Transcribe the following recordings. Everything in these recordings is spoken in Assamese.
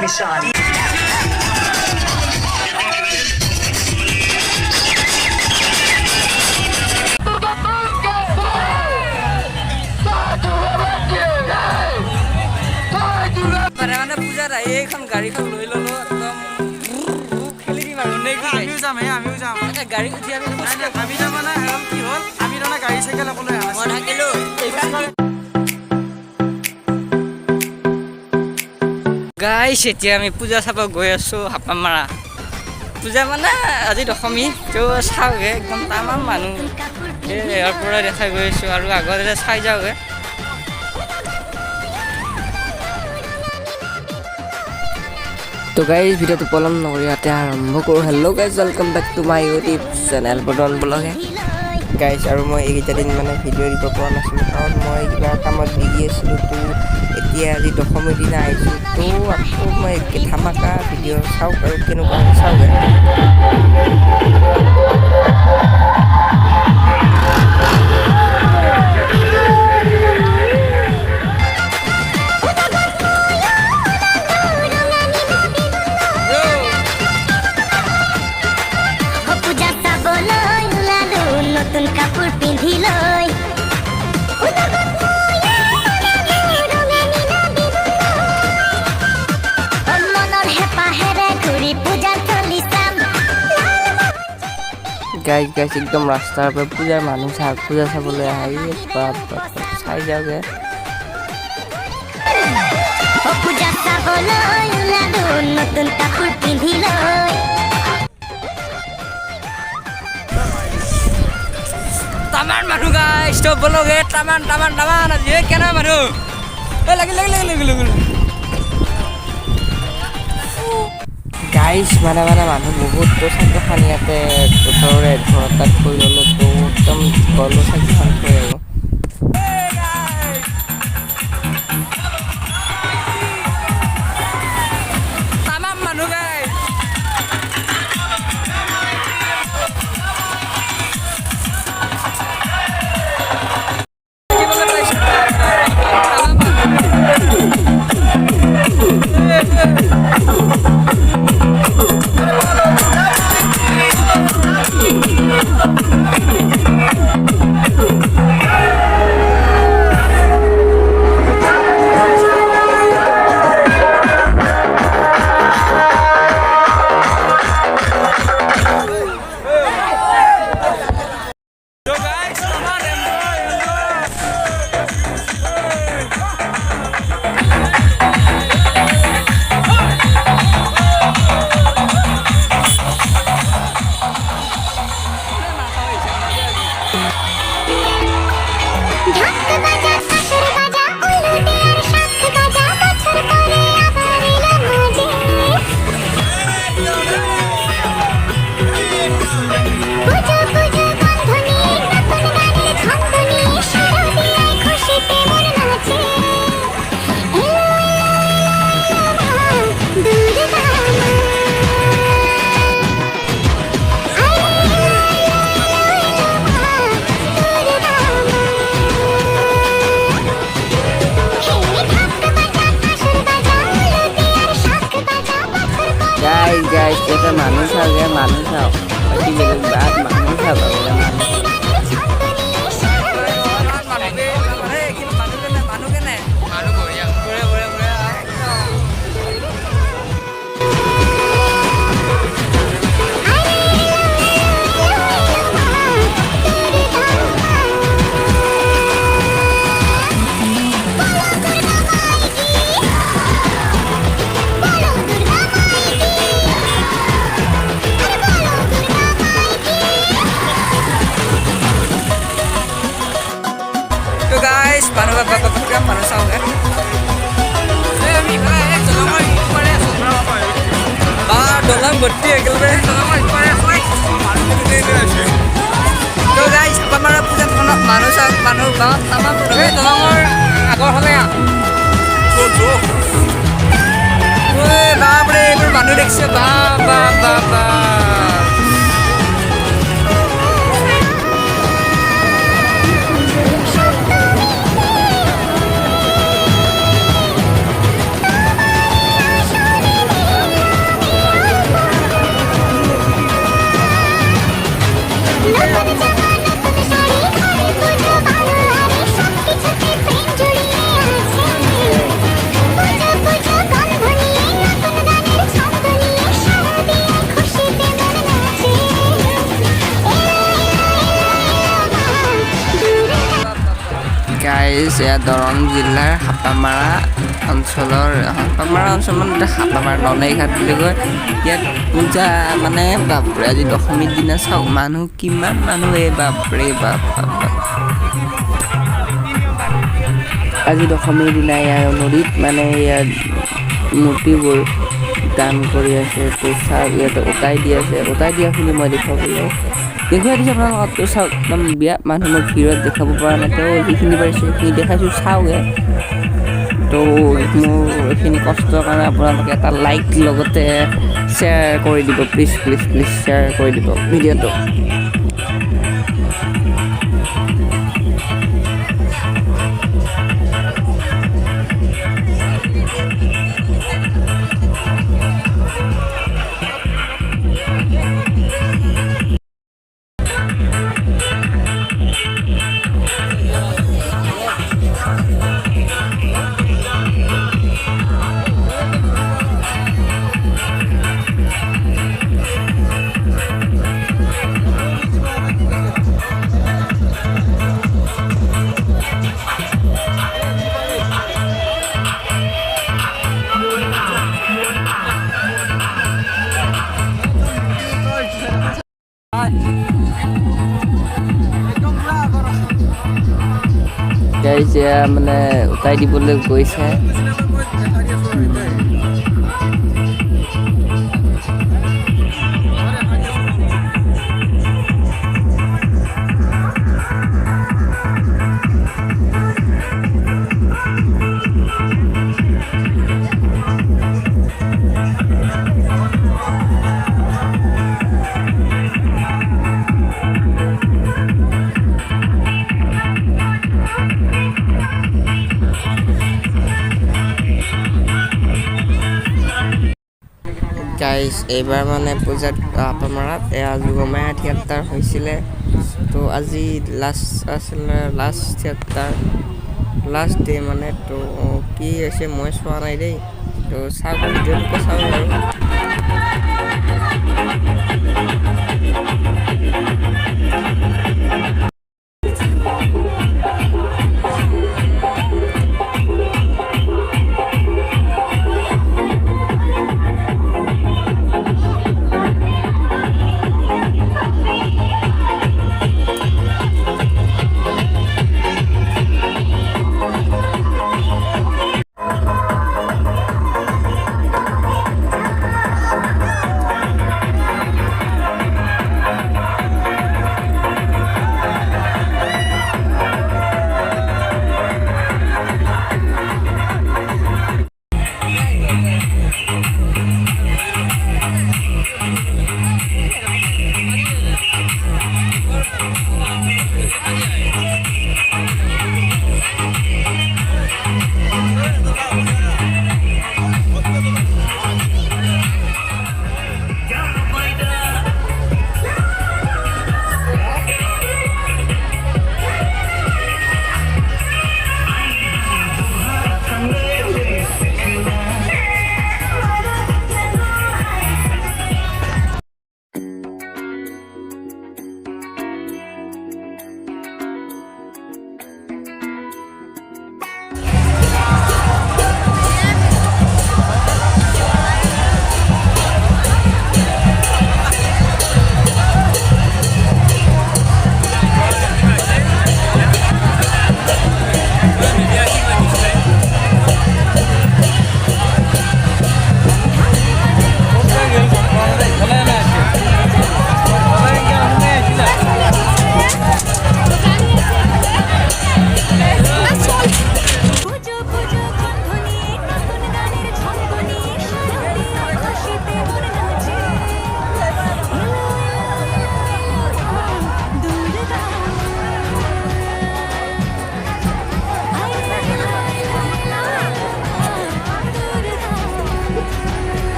Mishani. Parang puja raya kan gari kan loy lolo ekdom খেলি দিম আৰু নে কি আমিও যাম গাড়ী উঠি আমি যাম না এখন কি হ'ল আমি না গাড়ী চাইকেল অকলে আছো মই থাকিলো গাইছ এতিয়া আমি পূজা চাব গৈ আছো হাপামাৰা পূজা মানে আজি দশমী তো চাওগে একদম তামাম মানুহ ইয়াৰ পৰা দেখাই গৈ আছো আৰু আগতে চাই যাওগে তো গাইজ ভিডিওটো পলম নকৰি ইয়াতে আৰম্ভ কৰোঁ hello' guys welcome back to my YouTube channel Badan ব্লগে গাইজ আৰু মই এইকেইটা দিন মানে ভিডিঅ' দিব পৰা নাছিলোঁ কাৰণ মই কিবা কামত বিজি আছিলোঁ তো এতিয়া আজি দশমীৰ দিনা আহিছোঁ তো আকৌ মই ধামাকা ভিডিঅ' চাওক আৰু কেনেকুৱা চাওঁগে গাইজ একদম ৰাস্তাৰ পৰা পূজাৰ মানুহ পূজা চাবলৈ আহি চাই যাওঁগে তামান মানুহ গাইজ তো বলগে তামান আজি কেনা মানুহ লাগিল গাইজ মানে মানুহ বহুত চাকিখন ইয়াতে ওচৰৰে ঘৰ তাত থৈ ল'লোঁ তো একদম গ'লোঁ চাকিখন থৈ আৰু তামাম মানুহ guys guys kita manusia ya manusia pasti jadi berat manusia guys, paano ba papapagam paano sa ugat? Dolang berarti ya kalau so guys, pamara puja kono মানুহ চাওক মানুহ গাঁৱত আমাৰ দলঙৰ আগৰ ফালে বাপৰে এইবোৰ মানুহ দেখিছে বা বা বা বা গাইজ এয়া দৰং জিলাৰ হাপামাৰা অঞ্চলৰ মানে হাপামাৰা ননাইঘাট বুলি কয় ইয়াত পূজা মানে বাপৰে আজি দশমীৰ দিনা চাওক মানুহ কিমান মানুহ এই বাপৰে বাপ আজি দশমীৰ দিনা ইয়াৰ নদীত মানে ইয়াৰ মূৰ্তিবোৰ দান কৰি আছে তো চাওক ইয়াতে উটাই দি আছে উটাই দিয়া শুনি মই দেখুৱাই দিছোঁ আপোনালোকক তো চাওক একদম বিয়া মানুহ মই ভিৰত দেখাব পৰা নাই তো যিখিনি পাৰিছোঁ সেইখিনি দেখাইছোঁ চাওঁগে তো মোৰ এইখিনি কষ্টৰ কাৰণে আপোনালোকে এটা লাইক লগতে শ্বেয়াৰ কৰি দিব প্লিজ শ্বেয়াৰ কৰি দিব ভিডিঅ'টো গাইজ এয়া মানে উটাই দিবলৈ গৈছে গাইজ এইবাৰ মানে পূজাত হাপামাৰাত এয়া যোগমায়া থিয়েটাৰ হৈছিলে তো আজি লাষ্ট থিয়েটাৰ লাষ্ট ডে মানে তো কি হৈছে মই চোৱা নাই দেই তো চাওক ভিডিঅ'টোকে চাওক আৰু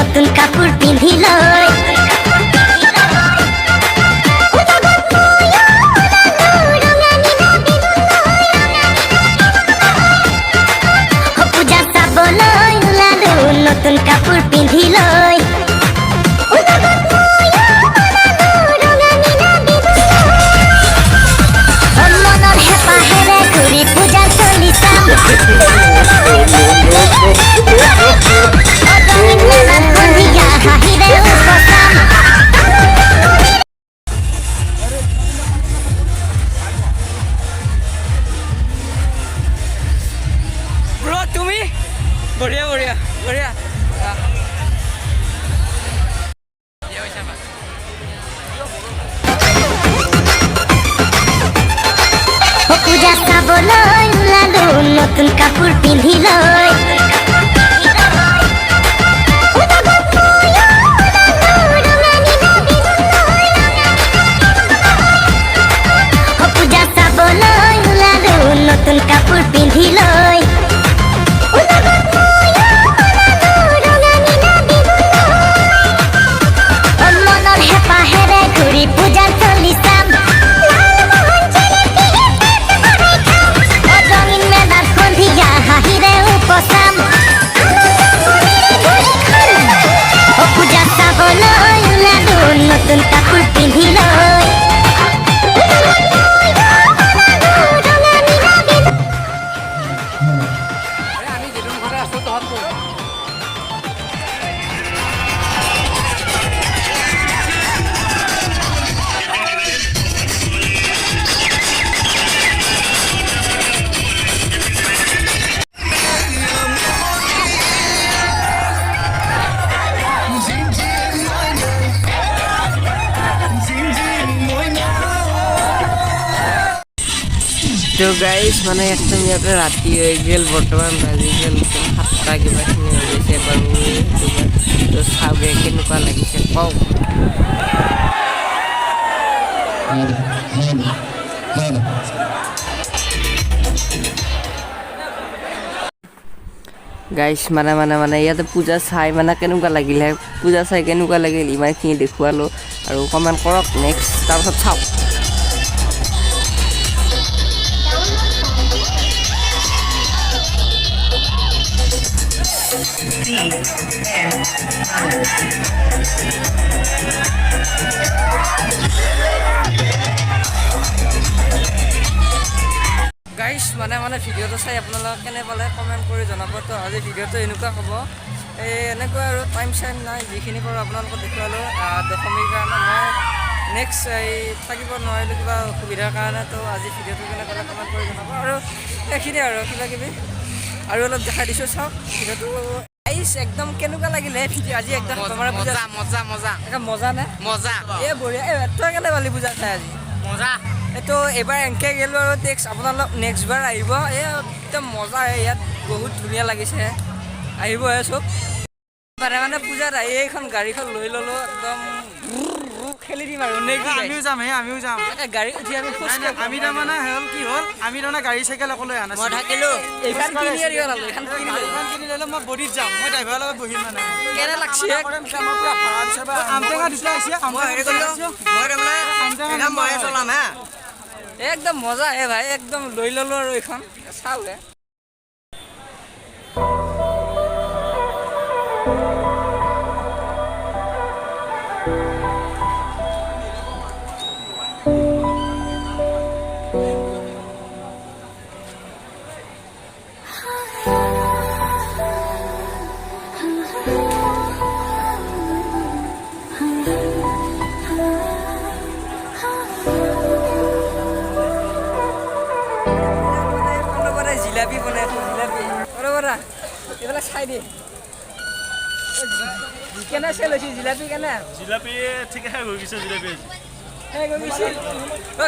নতুন কাপোৰ পিন্ধি লৈ পূজা চাবলৈ ওলালো নতুন কাপোৰ পিন্ধি লৈ মনৰ হেঁপাহেৰে ঘূৰি পূজা চলি চাম সন্ধিয়া হাঁহিৰে উপচাম ব্ৰ তুমি বঢ়িয়া বঢ়িয়া বঢ়িয়া পূজা চাবলৈ ওলালো নতুন কাপোৰ পিন্ধি লৈ পূজা চাবলৈ ওলালো নতুন কাপোৰ পিন্ধি লৈ মনৰ হেঁপাহেৰে ঘূৰি পূজা চলি চাম ৰঙীন মেলাত সন্ধিয়া হাঁহিৰে উপচাম পূজা চাবলৈ ওলালো নতুন কাপোৰ পিন্ধি লৈ আমি যেদিন ঘৰে আছো তহঁত তো গাইজ মানে একদম ইয়াতে ৰাতি হৈ গ'ল বৰ্তমান বাজি গ'ল 7টা কিবাখিনি হৈ গৈছে বাৰু তো চাওঁগে কেনেকুৱা লাগিছে কওক গাইজ মানে ইয়াতে পূজা চাই মানে কেনেকুৱা লাগিলে পূজা চাই কেনেকুৱা লাগিল ইমানখিনি দেখুৱালোঁ আৰু কমেণ্ট কৰক নেক্সট তাৰপাছত চাওক গাইজ মানে ভিডিঅ'টো চাই আপোনালোকে কেনে পালে কমেণ্ট কৰি জনাব তো আজি ভিডিঅ'টো এনেকুৱা হ'ব এনেকুৱা আৰু টাইম চাইম নাই যিখিনি পাৰোঁ আপোনালোকক দেখুৱালোঁ দশমীৰ কাৰণে মই নেক্সট থাকিব নোৱাৰিলোঁ কিবা অসুবিধাৰ কাৰণে তো আজি ভিডিঅ'টো কেনে পালে কমেণ্ট কৰি জনাব আৰু এইখিনিয়ে আৰু কিবাকিবি আৰু অলপ দেখাই দিছোঁ চাওক ভিডিঅ'টো একদম কেনেকুৱা লাগিলে আজি একদম মজা নে মজা এই বঢ়িয়া তই কেনে পালি পূজা চাই আজি মজা এইটো এইবাৰ এনেকৈ গ'লোঁ আৰু আপোনালোক নেক্সট বাৰ আহিব একদম মজা ইয়াত বহুত ধুনীয়া লাগিছে আহিবহে চব মানে পূজাত আহি এইখন গাড়ীখন লৈ ল'লোঁ একদম খেলি দিম আৰু আমিও যাম গাড়ী উঠি আমি আমি তাৰমানে হ'ল কি হ'ল আমি তাৰমানে গাড়ী চাইকেল অকলে আনা মই থাকিলোঁ এইখন কিনি আনি ল'লোঁ এইখন কিনি ল'লে মই বডিত যাম মই ড্ৰাইভাৰৰ লগত বহিম মানে কেনে লাগছে আমটেঙা দিছে একদম মজা ভাই একদম লৈ ল'লোঁ আৰু এইখন চাওঁগে জিলাপি বনাইছোঁ জিলাপি বৰা এইবিলাক চাই দিয়ে কেনে চেল হৈছে জিলাপি কেনে জিলাপি ঠিক আছে হৈ গৈছে জিলাপি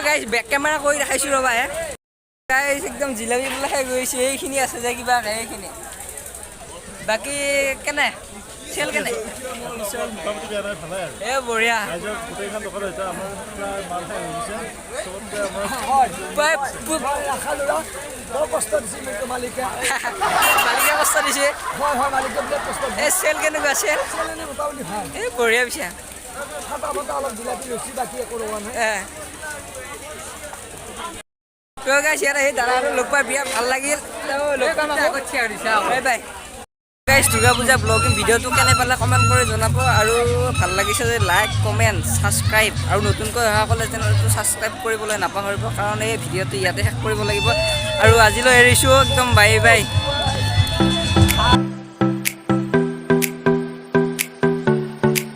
গাইজ বেক কেমেৰা কৰি দেখাইছোঁ ৰ'বা গাইজ একদম জিলাপি বোলে শেষ গৈছে এইখিনি আছে যে কিবা এইখিনি বাকী কেনে চেল কেনে মোটামুটি বেয়া নাই ভালে আৰু বঢ়িয়া গোটেইখন দোকান হৈছে আমাৰ মাল শেষ হৈ গৈছে বৰ কষ্ট দিছে মোক মালিকে মালিকে কষ্ট দিছে হয় হয় মালিকে বিৰাট কষ্ট এই চেল কেনেকুৱা চেল দিছে মোটামুটি ভাল এই বঢ়িয়া পিছা ফাটা ফাটা অলপ জিলাপি লৈছি বাকী একো ৰোৱা নাই তো গাইছ ইয়াত সেই দাদাটো লগ পাই বিৰাট ভাল লাগিল বাই বাই গাইছ দুৰ্গা পূজা ব্লগিং ভিডিঅ'টো কেনে পালে কমেণ্ট কৰি জনাব আৰু ভাল লাগিছে যদি লাইক কমেণ্ট ছাবস্ক্ৰাইব আৰু নতুনকৈ অহাসকলে চেনেলটো ছাবস্ক্ৰাইব কৰিবলৈ নাপাহৰিব কাৰণ এই ভিডিঅ'টো ইয়াতে শেষ কৰিব লাগিব আৰু আজিলৈ এৰিছোঁ একদম বাই বাই